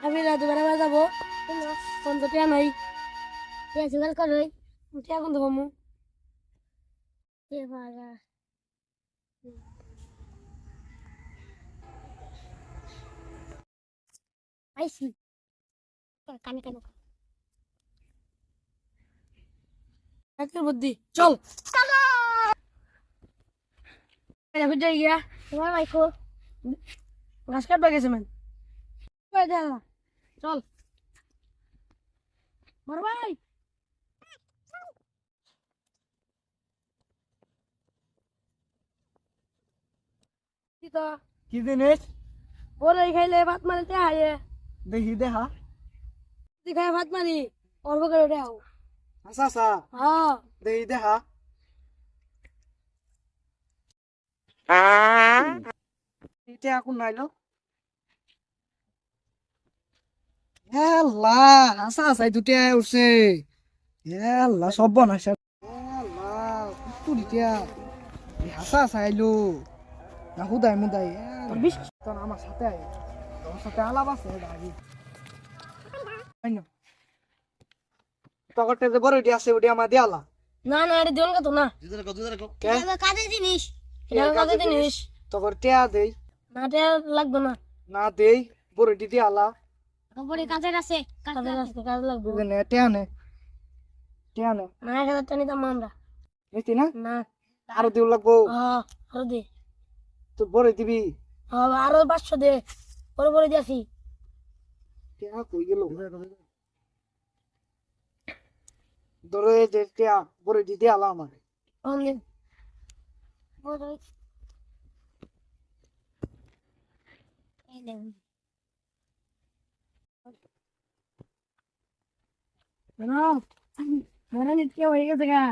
আমি রাতে বেড়াবার যাবো ফোন তো টিয়া নাই জোগাড় করই টিয়া কোন দেবো মু পাইছি কানে কানে একের বুদ্ধি চল ভিতরে গিয়া তোমার মাইকো ঘাস কাটবা গেছে ম্যান চল বড় ভাই কি তো কি জিনিস ওরে খাইলে ভাত মারিতে হায়ে দেখি দেখা তুই খাই ভাত মারি অল্প করে উঠে আও আসা আসা হ্যাঁ দেখি দেখা এটা এখন নাইলো হেল্লা আসা আসা দুটা উঠছে হেল্লা সব বনাইছে হেল্লা কুটু দিয়া হাসা আসা আইলো না হুদাই মুদাই বিশ্বাস তোর আমার সাথে আয় তোর সাথে আলাপ আছে দাঁড়ি তকরটা যে বড় আছে ওটি আমার দেয়ালা না না এটা দিন কত না কে কাজের জিনিস এটা কাজে জিনিস তকর টেয়া দেই না টিয়া লাগবে না না দেই বড়টি দেয়ালা খবরে কাজের আছে কাজে আসতে কাজ লাগবে নে টেয়া নে টেয়া নে না 1,000 টাকা নিতাম আমরা নিতি না না আরো দিও লাগবো হ্যাঁ আরো দে তুই বড় দিবি হ্যাঁ আরো 500 দে পরে পরে দিয়েছি টেয়া কই গেল ধরে যে টেয়া বড়টি দেয়ালা আমার অনলি না না নিতে হয়ে গেছে গা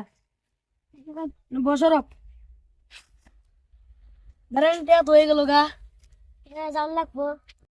বসর দাঁড়ান টিয়া তো হয়ে গেল গা যাওয়ার লাগবো